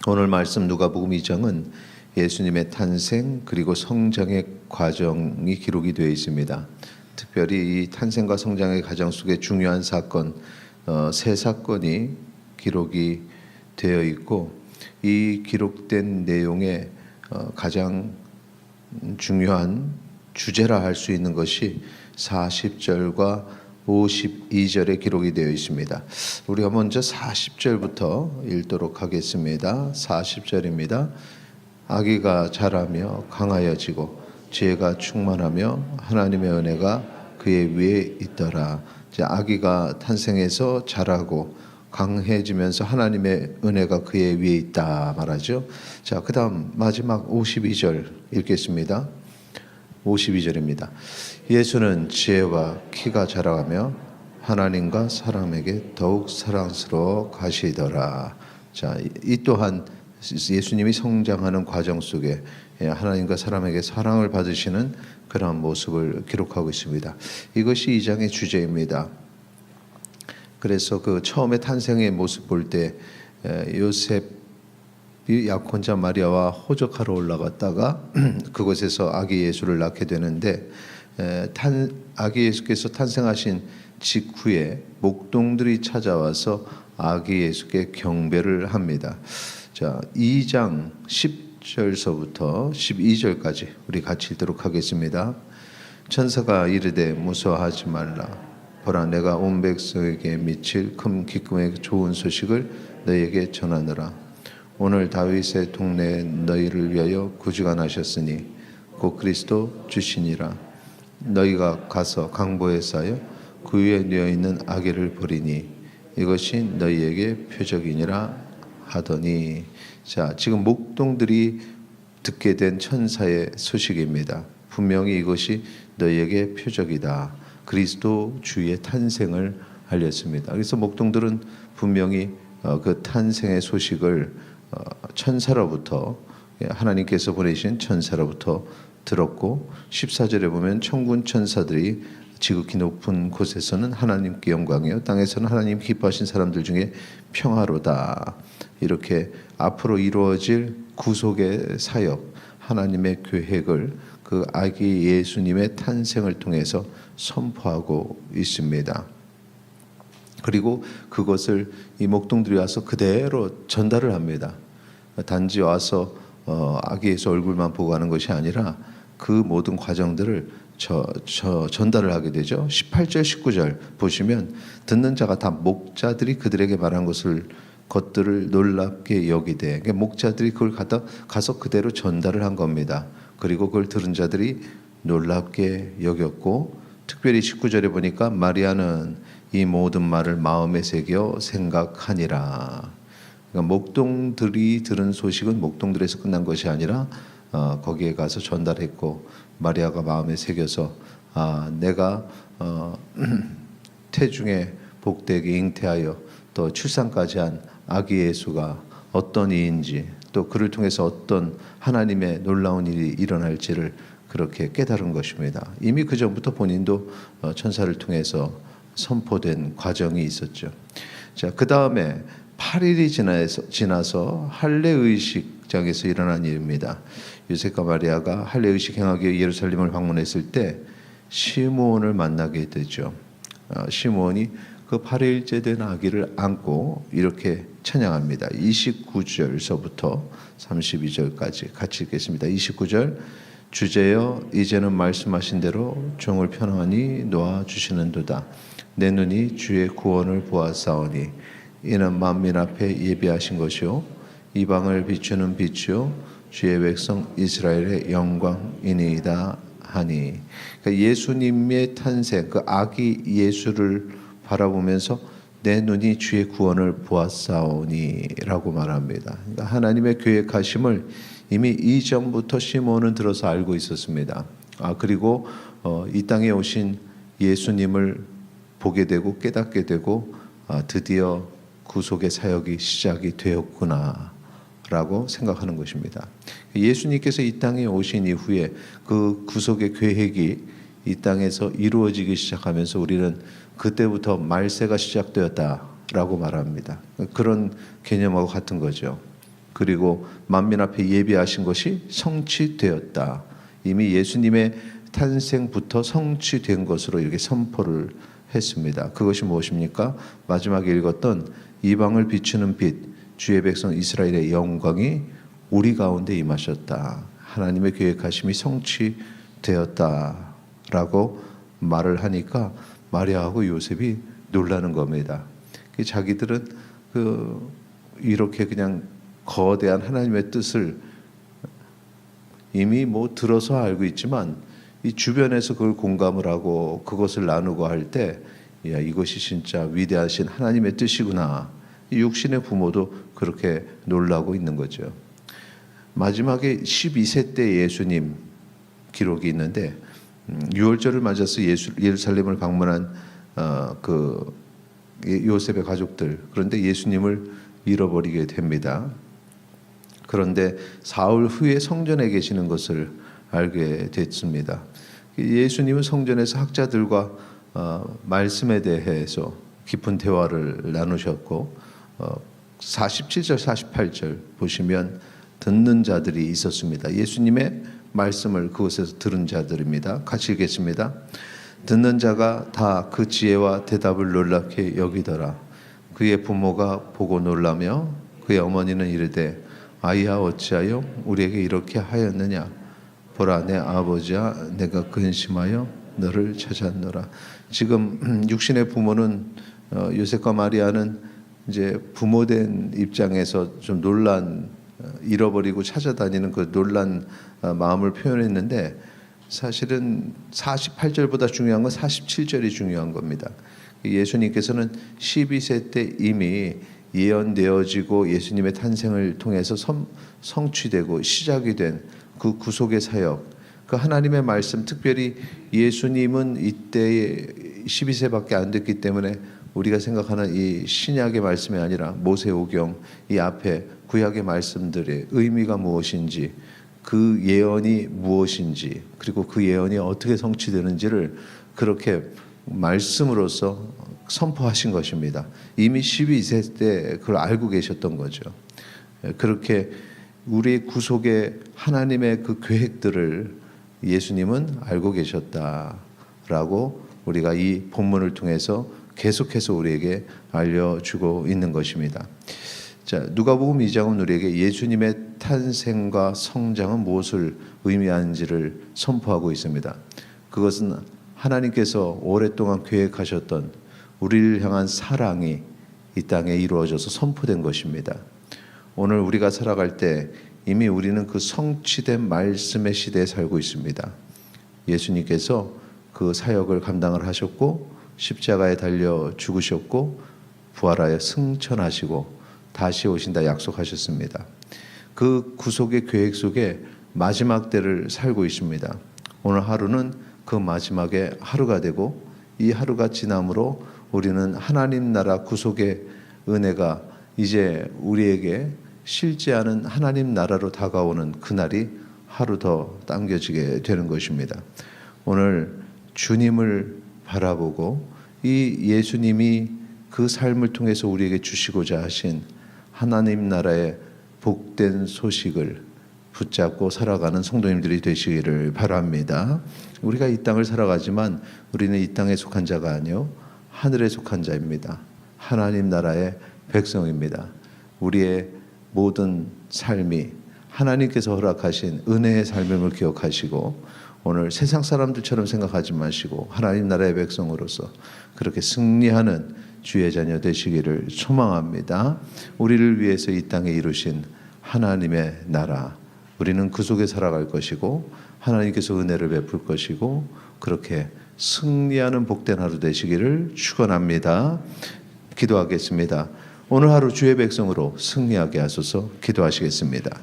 오늘 말씀 누가복음 2장은 예수님의 탄생 그리고 성장의 과정이 기록이 되어 있습니다. 특별히 이 탄생과 성장의 과정 속에 중요한 사건, 세 사건이 기록이 되어 있고, 이 기록된 내용의 가장 중요한 주제라 할 수 있는 것이 40절과 52절에 기록이 되어 있습니다. 우리가 먼저 40절부터 읽도록 하겠습니다. 40절입니다. 아기가 자라며 강하여지고 지혜가 충만하며 하나님의 은혜가 그의 위에 있더라. 아기가 탄생해서 자라고 강해지면서 하나님의 은혜가 그의 위에 있다 말하죠. 자, 그다음 마지막 52절 읽겠습니다. 52절입니다. 예수는 지혜와 키가 자라가며 하나님과 사람에게 더욱 사랑스러워 가시더라. 자, 이 또한 예수님이 성장하는 과정 속에 하나님과 사람에게 사랑을 받으시는 그런 모습을 기록하고 있습니다. 이것이 이 장의 주제입니다. 그래서 그 처음에 탄생의 모습 볼 때 요셉이 약혼자 마리아와 호적하러 올라갔다가 그곳에서 아기 예수를 낳게 되는데, 아기 예수께서 탄생하신 직후에 목동들이 찾아와서 아기 예수께 경배를 합니다. 자, 2장 10절서부터 12절까지 우리 같이 읽도록 하겠습니다. 천사가 이르되 무서워하지 말라. 보라, 내가 온 백성에게 미칠 큰 기쁨의 좋은 소식을 너희에게 전하노라. 오늘 다윗의 동네에 너희를 위하여 구주가 나셨으니 곧 그리스도 주시니라. 너희가 가서 강보에 쌓여 그 위에 누워 있는 아기를 보리니 이것이 너희에게 표적이니라 하더니. 자, 지금 목동들이 듣게 된 천사의 소식입니다. 분명히 이것이 너희에게 표적이다. 그리스도 주의 탄생을 알렸습니다. 그래서 목동들은 분명히 그 탄생의 소식을 천사로부터, 하나님께서 보내신 천사로부터 들었고, 14절에 보면 천군 천사들이 지극히 높은 곳에서는 하나님께 영광이요 땅에서는 하나님 기뻐하신 사람들 중에 평화로다. 이렇게 앞으로 이루어질 구속의 사역, 하나님의 계획을 그 아기 예수님의 탄생을 통해서 선포하고 있습니다. 그리고 그것을 이 목동들이 와서 그대로 전달을 합니다. 단지 와서 아기 예수 얼굴만 보고 가는 것이 아니라 그 모든 과정들을 전달을 하게 되죠. 18절 19절 보시면 듣는 자가 다 목자들이 그들에게 말한 것들을 놀랍게 여기되, 그러니까 목자들이 그걸 가서 그대로 전달을 한 겁니다. 그리고 그걸 들은 자들이 놀랍게 여겼고, 특별히 19절에 보니까 마리아는 이 모든 말을 마음에 새겨 생각하니라. 그러니까 목동들이 들은 소식은 목동들에서 끝난 것이 아니라 거기에 가서 전달했고, 마리아가 마음에 새겨서 내가 태중에 복되게 잉태하여 또 출산까지 한 아기 예수가 어떤 이인지, 또 그를 통해서 어떤 하나님의 놀라운 일이 일어날지를 그렇게 깨달은 것입니다. 이미 그 전부터 본인도 천사를 통해서 선포된 과정이 있었죠. 자, 그 다음에 8일이 지나서 할례의식장에서 일어난 일입니다. 요셉과 마리아가 할례의식 행하기 위해 예루살렘을 방문했을 때 시므온을 만나게 되죠. 시므온이 그 8일째 된 아기를 안고 이렇게 찬양합니다. 29절서부터 32절까지 같이 읽겠습니다. 29절. 주제여, 이제는 말씀하신 대로 종을 편안히 놓아주시는도다. 내 눈이 주의 구원을 보았사오니 이는 만민 앞에 예비하신 것이요 이방을 비추는 빛이요 주의 백성 이스라엘의 영광이니이다 하니. 그러니까 예수님의 탄생, 그 아기 예수를 바라보면서 내 눈이 주의 구원을 보았사오니 라고 말합니다. 그러니까 하나님의 계획하심을 이미 이전부터 시몬은 들어서 알고 있었습니다. 그리고 이 땅에 오신 예수님을 보게 되고 깨닫게 되고 드디어 구속의 사역이 시작이 되었구나 라고 생각하는 것입니다. 예수님께서 이 땅에 오신 이후에 그 구속의 계획이 이 땅에서 이루어지기 시작하면서 우리는 그때부터 말세가 시작되었다라고 말합니다. 그런 개념하고 같은 거죠. 그리고 만민 앞에 예비하신 것이 성취되었다. 이미 예수님의 탄생부터 성취된 것으로 이렇게 선포를 했습니다. 그것이 무엇입니까? 마지막에 읽었던 이방을 비추는 빛, 주의 백성 이스라엘의 영광이 우리 가운데 임하셨다. 하나님의 계획하심이 성취되었다라고 말을 하니까 마리아하고 요셉이 놀라는 겁니다. 자기들은 이렇게 그냥 거대한 하나님의 뜻을 이미 들어서 알고 있지만 이 주변에서 그걸 공감을 하고 그것을 나누고 할 때, 야, 이것이 진짜 위대하신 하나님의 뜻이구나. 이 육신의 부모도 그렇게 놀라고 있는 거죠. 마지막에 12세 때 예수님 기록이 있는데, 유월절을 맞아서 예루살렘을 방문한 요셉의 가족들, 그런데 예수님을 잃어버리게 됩니다. 그런데 사흘 후에 성전에 계시는 것을 알게 됐습니다. 예수님은 성전에서 학자들과 말씀에 대해서 깊은 대화를 나누셨고 47절 48절 보시면 듣는 자들이 있었습니다. 예수님의 말씀을 그곳에서 들은 자들입니다. 같이 읽겠습니다. 듣는 자가 다 그 지혜와 대답을 놀랍게 여기더라. 그의 부모가 보고 놀라며 그의 어머니는 이르되 아이야 어찌하여 우리에게 이렇게 하였느냐. 보라 내 아버지야 내가 근심하여 너를 찾았노라. 지금 육신의 부모는 요셉과 마리아는 이제 부모된 입장에서 좀 잃어버리고 찾아다니는 그 놀란 마음을 표현했는데, 사실은 48절보다 중요한 건 47절이 중요한 겁니다. 예수님께서는 12세 때 이미 예언되어지고 예수님의 탄생을 통해서 성취되고 시작이 된 그 구속의 사역, 그 하나님의 말씀, 특별히 예수님은 이때에 12세밖에 안 됐기 때문에 우리가 생각하는 이 신약의 말씀이 아니라 모세오경 이 앞에 구약의 말씀들의 의미가 무엇인지, 그 예언이 무엇인지, 그리고 그 예언이 어떻게 성취되는지를 그렇게 말씀으로서 선포하신 것입니다. 이미 12세 때 그걸 알고 계셨던 거죠. 그렇게 우리의 구속의 하나님의 그 계획들을 예수님은 알고 계셨다라고 우리가 이 본문을 통해서 계속해서 우리에게 알려주고 있는 것입니다. 자, 누가복음 2장은 우리에게 예수님의 탄생과 성장은 무엇을 의미하는지를 선포하고 있습니다. 그것은 하나님께서 오랫동안 계획하셨던 우리를 향한 사랑이 이 땅에 이루어져서 선포된 것입니다. 오늘 우리가 살아갈 때 이미 우리는 그 성취된 말씀의 시대에 살고 있습니다. 예수님께서 그 사역을 감당을 하셨고 십자가에 달려 죽으셨고 부활하여 승천하시고 다시 오신다 약속하셨습니다. 그 구속의 계획 속에 마지막 때를 살고 있습니다. 오늘 하루는 그 마지막의 하루가 되고, 이 하루가 지남으로 우리는 하나님 나라 구속의 은혜가 이제 우리에게 실제하는 하나님 나라로 다가오는 그날이 하루 더 당겨지게 되는 것입니다. 오늘 주님을 바라보고 이 예수님이 그 삶을 통해서 우리에게 주시고자 하신 하나님 나라의 복된 소식을 붙잡고 살아가는 성도님들이 되시기를 바랍니다. 우리가 이 땅을 살아가지만 우리는 이 땅에 속한 자가 아니요 하늘에 속한 자입니다. 하나님 나라의 백성입니다. 우리의 모든 삶이 하나님께서 허락하신 은혜의 삶임을 기억하시고 오늘 세상 사람들처럼 생각하지 마시고 하나님 나라의 백성으로서 그렇게 승리하는 주의 자녀 되시기를 소망합니다. 우리를 위해서 이 땅에 이루신 하나님의 나라, 우리는 그 속에 살아갈 것이고 하나님께서 은혜를 베풀 것이고 그렇게 승리하는 복된 하루 되시기를 축원합니다. 기도하겠습니다. 오늘 하루 주의 백성으로 승리하게 하소서. 기도하시겠습니다.